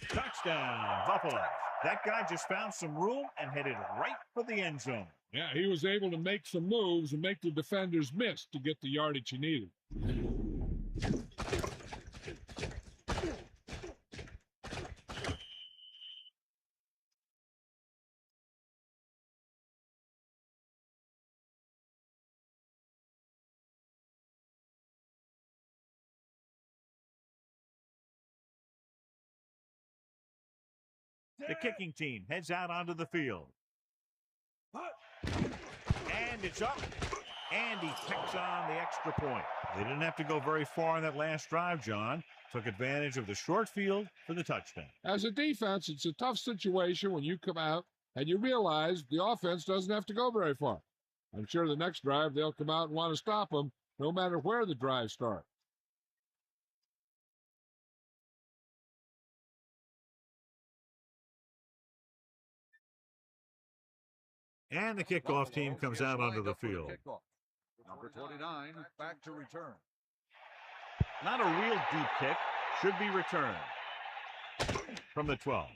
Touchdown, Buffalo. That guy just found some room and headed right for the end zone. Yeah, he was able to make some moves and make the defenders miss to get the yardage he needed. The kicking team heads out onto the field. And it's up. And he picks on the extra point. They didn't have to go very far on that last drive, John. Took advantage of the short field for the touchdown. As a defense, it's a tough situation when you come out and you realize the offense doesn't have to go very far. I'm sure the next drive they'll come out and want to stop them no matter where the drive starts. And the kickoff team comes out onto the field. Number 29, back to return. Not a real deep kick. Should be returned. From the 12.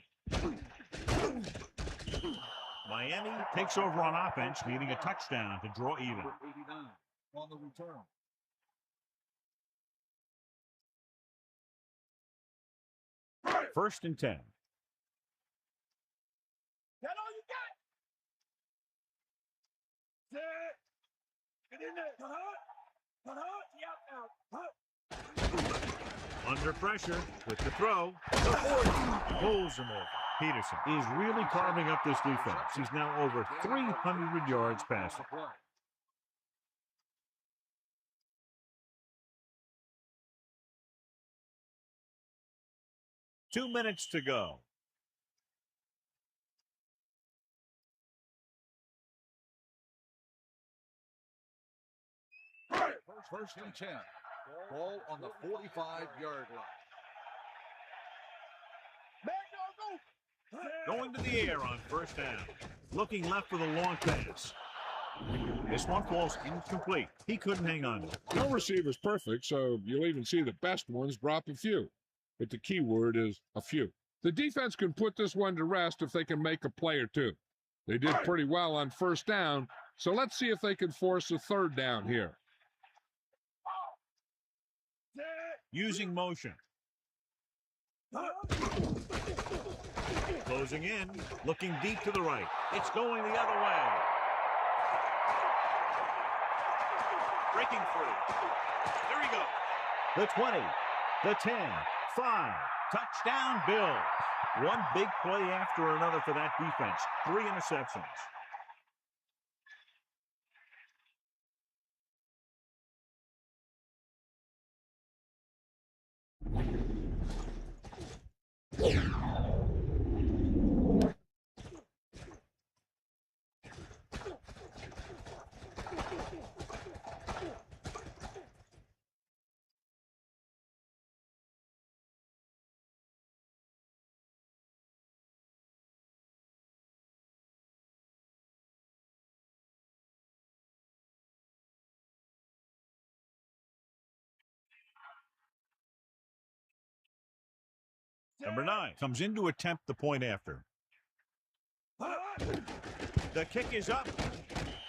Miami takes over on offense, needing a touchdown to draw even. Number 89 on the return. First and 10. That all you got? Set. Get in there. Under pressure with the throw. Pulls him over. Peterson is really carving up this defense. He's now over 300 yards passing. 2 minutes to go. First and 10. Ball on the 45-yard line. Going to the air on first down. Looking left for the long pass. This one falls incomplete. He couldn't hang on to it. No receiver's perfect, so you'll even see the best ones drop a few. But the key word is a few. The defense can put this one to rest if they can make a play or two. They did pretty well on first down, so let's see if they can force a third down here. Using motion. Closing in, looking deep to the right. It's going the other way. Breaking free. There he goes. The 20, the 10, 5. Touchdown, Bills. One big play after another for that defense. 3 interceptions. Number 9 comes in to attempt the point after. The kick is up.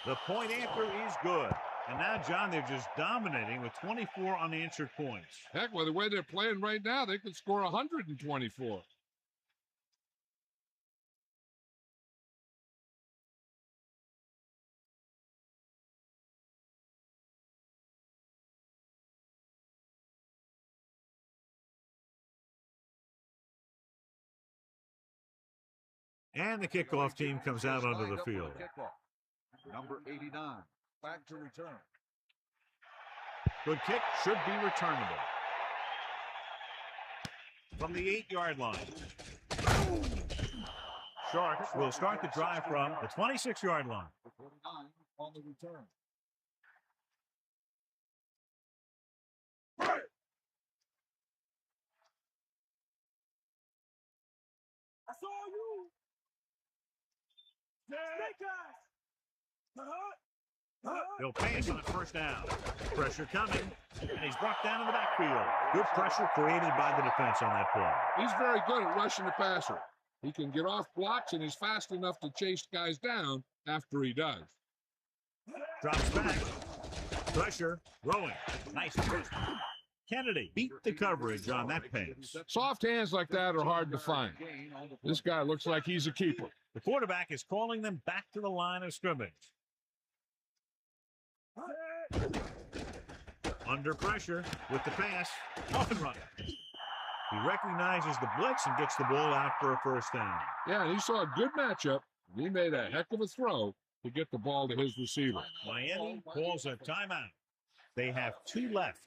The point after is good. And now, John, they're just dominating with 24 unanswered points. Heck, with the way they're playing right now, they could score 124. And the kickoff team comes out onto the field. Number 89, back to return. Good kick, should be returnable. From the 8-yard line. Sharks will start the drive from the 26-yard line. 49 on the return. I saw you. They'll pass on first down. Pressure coming, and he's brought down in the backfield. Good pressure created by the defense on that play. He's very good at rushing the passer. He can get off blocks, and he's fast enough to chase guys down after he does. Drops back. Pressure, throwing. Nice twist. Kennedy beat the coverage on that pass. Soft hands like that are hard to find. This guy looks like he's a keeper. The quarterback is calling them back to the line of scrimmage. Under pressure with the pass. Off and run. He recognizes the blitz and gets the ball out for a first down. Yeah, and he saw a good matchup. He made a heck of a throw to get the ball to his receiver. Miami calls a timeout. They have 2 left.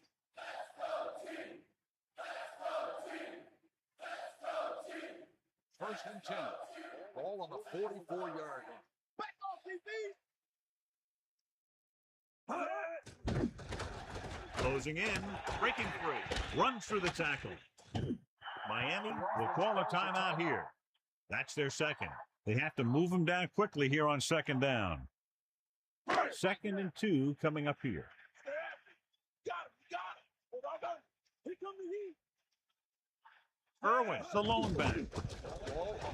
First and 10. Ball on the 44-yard line. Back off, DB. Closing in, breaking free, runs through the tackle. Miami will call a timeout here. That's their second. They have to move him down quickly here on second down. 2nd and 2 coming up here. Got it. Hold on. Here come the heat. Irwin, the lone back.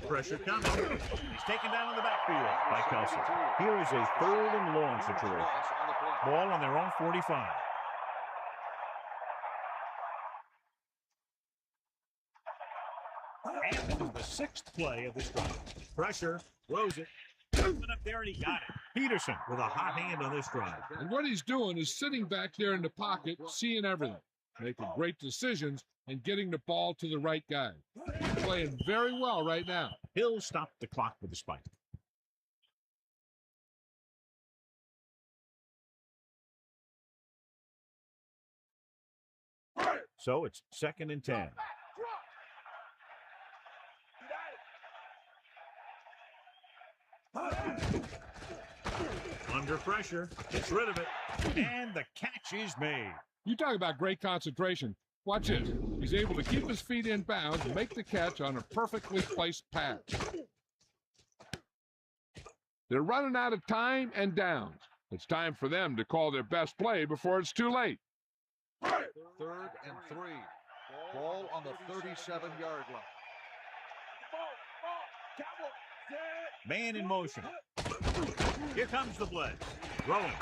Pressure coming. He's taken down in the backfield by Kelsey. Here is a 3rd and long situation. Ball on their own 45. And the 6th play of this drive. Pressure, throws it, up there, and he got it. Peterson with a hot hand on this drive. And what he's doing is sitting back there in the pocket, seeing everything, making great decisions, and getting the ball to the right guy. He's playing very well right now. He'll stop the clock with a spike. So it's 2nd and 10. Under pressure, gets rid of it, and the catch is made. You talk about great concentration. Watch this. He's able to keep his feet in bounds and make the catch on a perfectly placed pass. They're running out of time and downs. It's time for them to call their best play before it's too late. 3rd and 3. Ball on the 37-yard line. Man in motion. Here comes the blitz. Throwing.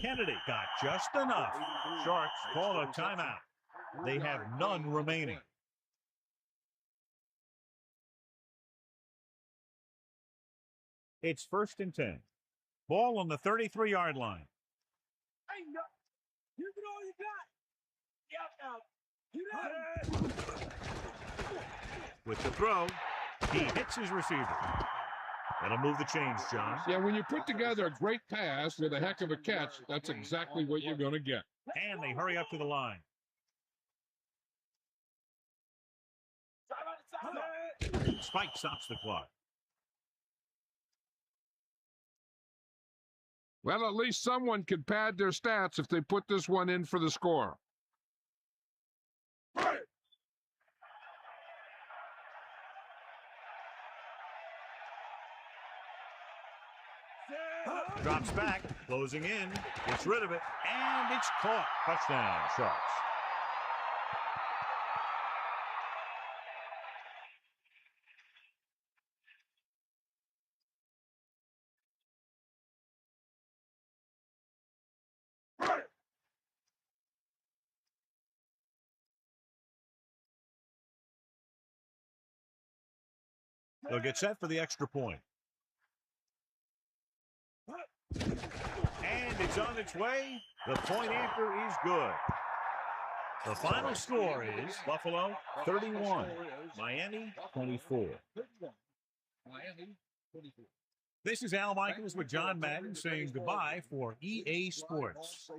Kennedy got just enough. Sharks call a timeout. They have none remaining. It's 1st and 10. Ball on the 33-yard line. Ain't no. You get all you got. Yep, out. You know. With the throw, he hits his receiver. That'll move the chains, John. Yeah, when you put together a great pass with a heck of a catch, that's exactly what you're going to get. And they hurry up to the line. Spike stops the clock. Well, at least someone can pad their stats if they put this one in for the score. Drops back, closing in, gets rid of it, and it's caught. Touchdown, Sharks. They'll get set for the extra point. And it's on its way. The point after is good. The final score is Buffalo 31, Miami 24. This is Al Michaels with John Madden saying goodbye for EA Sports.